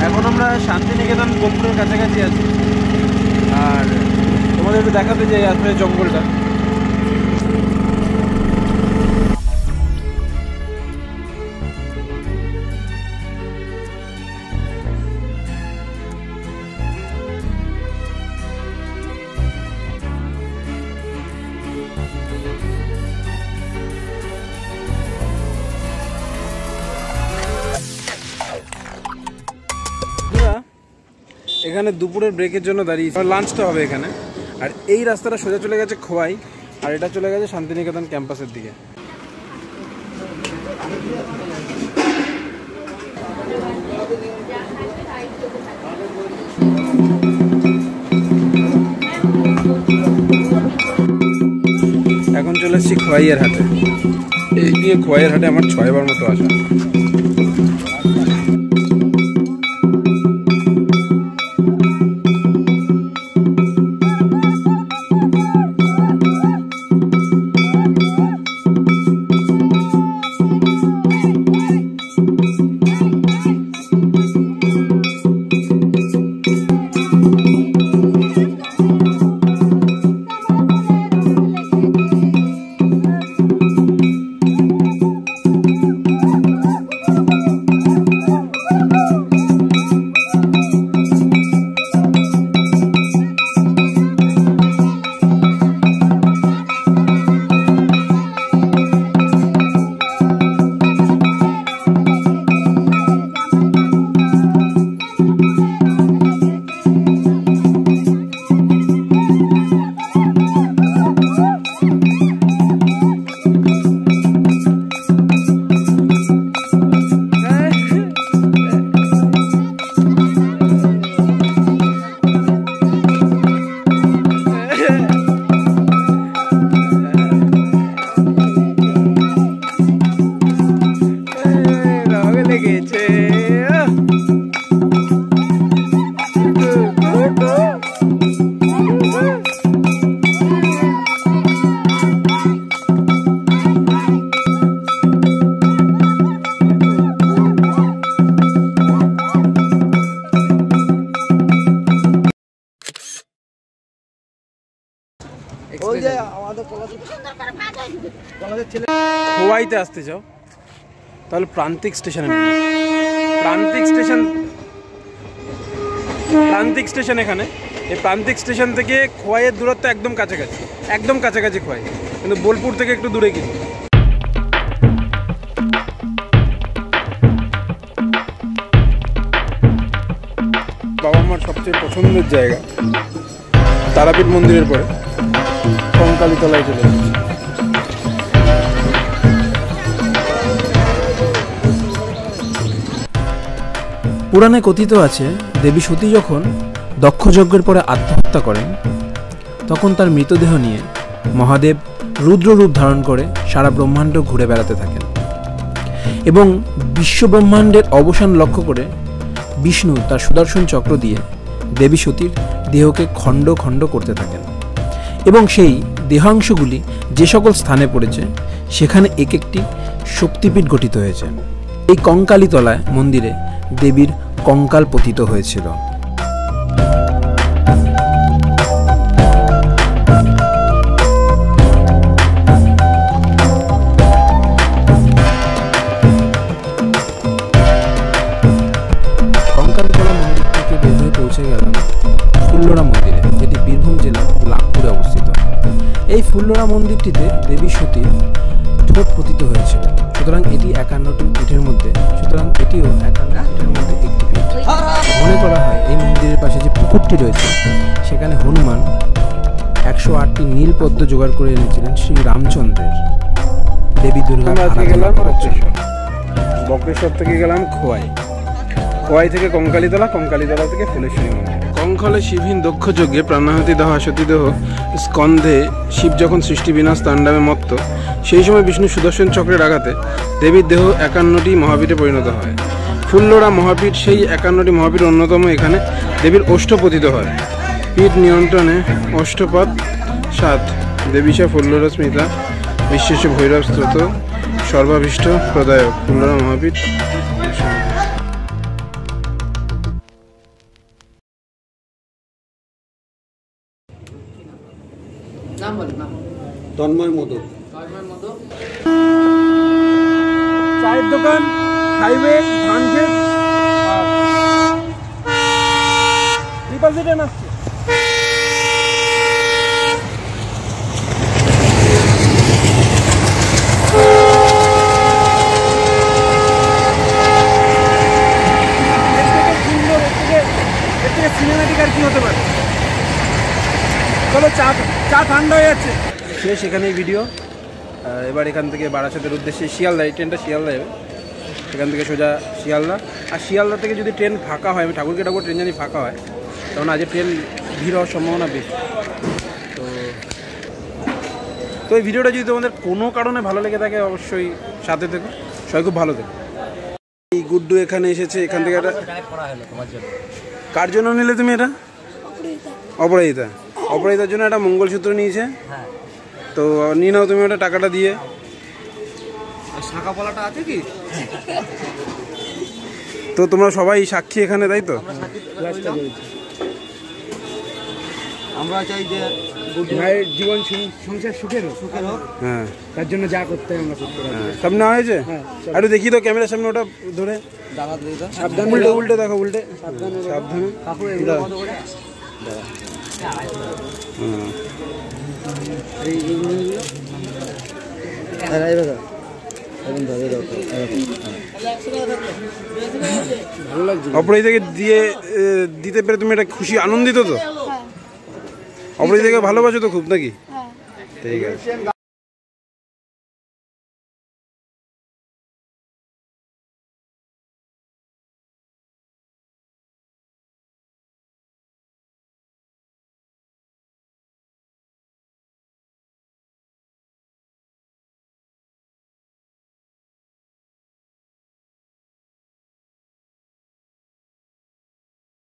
এখন আমরা শান্তিনিকেতন বোলপুরের কাছাকাছি আছি, আর তোমাদের একটু দেখাতে যাই আসলে জঙ্গলটা। এখানে দুপুরের ব্রেকের জন্য দাঁড়িয়েছি, লাঞ্চটা হবে এখানে। আর এই রাস্তাটা সোজা চলে গেছে খোয়াই, আর এটা চলে গেছে শান্তিনিকেতন ক্যাম্পাসের দিকে। এখন চলে এসেছি খোয়াইয়ের হাটে। এই দিয়ে খোয়াইয়ের হাটে আমার 6 বার মতো আসা। খোয়াইতে আসতে চাও তাহলে প্রান্তিক স্টেশনে, প্রান্তিক স্টেশন এখানে। এই প্রান্তিক স্টেশন থেকে খোয়াইয়ের দূরত্ব একদম কাছাকাছি খোয়াই, কিন্তু বোলপুর থেকে একটু দূরে কিন্তু। বাবা মার সবচেয়ে পছন্দের জায়গা তারাপীঠ মন্দিরের পরে কঙ্কালীতলায় চলে এসেছি। পুরাণে কথিত আছে, দেবী সতী যখন দক্ষযজ্ঞের পরে আত্মহত্যা করেন, তখন তার মৃতদেহ নিয়ে মহাদেব রুদ্র রূপ ধারণ করে সারা ব্রহ্মাণ্ড ঘুরে বেড়াতে থাকেন এবং বিশ্বব্রহ্মাণ্ডের অবসান লক্ষ্য করে বিষ্ণু তার সুদর্শন চক্র দিয়ে দেবী সতীর দেহকে খণ্ড খণ্ড করতে থাকেন এবং সেই দেহাংশগুলি যে সকল স্থানে পড়েছে সেখানে এক একটি শক্তিপীঠ গঠিত হয়েছে। এই কঙ্কালীতলায় মন্দিরে দেবীর কঙ্কাল পতিত হয়েছিল। কঙ্কালীতলা মন্দির থেকে বের হয়ে পৌঁছে গেলাম ফুল্লরা মন্দিরে, যেটি বীরভূম জেলার লাভপুরে অবস্থিত। এই ফুল্লরা মন্দিরটিতে দেবী সতীর ঠোঁট পতিত হয়েছিল, সুতরাং এটি 51টি পীঠের মধ্যে, সুতরাং এটিও 51 পীঠের মধ্যে একটি পীঠ। মনে করা হয় এই মন্দিরের পাশে যে পুকুরটি রয়েছে সেখানে হনুমান 108টি নীল পদ্ম জোগাড় করে এনেছিলেন শ্রী রামচন্দ্রের। দেবী দুর্গা বক্রেশ্বর থেকে গেলাম খোয়াই থেকে কঙ্কালীতলা, কঙ্কালীতলা থেকে ফুলেশ্বরী মন্দির। কঙ্কালে শিবহীন দক্ষ যজ্ঞে প্রাণাহুতি দেহ সতীদেহ স্কন্ধে শিব যখন সৃষ্টি বিনাশ তাণ্ডবে মত্ত, সেই সময় বিষ্ণু সুদর্শন চক্রের আঘাতে দেবীর দেহ 51টি মহাপীঠে পরিণত হয়। ফুল্লরা মহাপীঠ সেই 51টি মহাপীঠ অন্যতম। এখানে দেবীর ওষ্ঠ পতিত হয়। পীঠ নিয়ন্ত্রণে অষ্টপদ 7 দেবীশা ফুল্লরা স্মিতা বিশ্বেশ ভৈরব স্ত্রোত সর্বাভীষ্ট প্রদায়ক ফুল্লরা মহাপীঠ। তন্ময় মোদক। চায়ের দোকান, হাইওয়ে, ধান ক্ষেত, ট্রিপল সি ট্রেন আসছে। সিনেমাটিক আর কি হতে পারে। চলো, চা ঠান্ডা হয়ে যাচ্ছে। শেষ এখানেই ভিডিও। এবার এখান থেকে বারাসাতের উদ্দেশ্যে শিয়ালদা, এই ট্রেনটা শিয়ালদা যাবে, এখান থেকে সোজা শিয়ালদা। আর শিয়ালদা থেকে যদি ট্রেন ফাঁকা হয়, আমি ঠাকুরকে ডাকবো ট্রেন জানি ফাঁকা হয়, কারণ আজকে ট্রেন ভিড় হওয়ার সম্ভাবনা বেশি। তো এই ভিডিওটা যদি তোমাদের কোনো কারণে ভালো লেগে থাকে অবশ্যই সাথে থেকো। সবাই খুব ভালো থেকো। এই গুড্ডু এখানে এসেছে, এখান থেকে একটা কার জন্য নিলে তুমি এটা? অপরাজিতা। অপরাজিতার জন্য একটা মঙ্গলসূত্র নিয়েছে, তো নিয়ে নাও তুমি ওটা, টাকাটা দিয়ে। শাঁখা পলাটা আছে কি? তো তোমরা সবাই সাক্ষী এখানে, তাই তো? আমরা চাই যে ভাইয়ের জীবন সংসার সুখের হোক। হ্যাঁ, তার জন্য যা করতে হয় আমরা করতে পারি। সব নেওয়া হয়েছে? একটু দেখি তো ক্যামেরার সামনে ওটা ধরে। সাবধানে, উল্টে উল্টে দেখো, উল্টে সাবধানে। অপরাজিতাকে দিতে পেরে তুমি এটা খুশি, আনন্দিত তো? অপরাজিতাকে ভালোবাসো তো খুব নাকি? ঠিক আছে।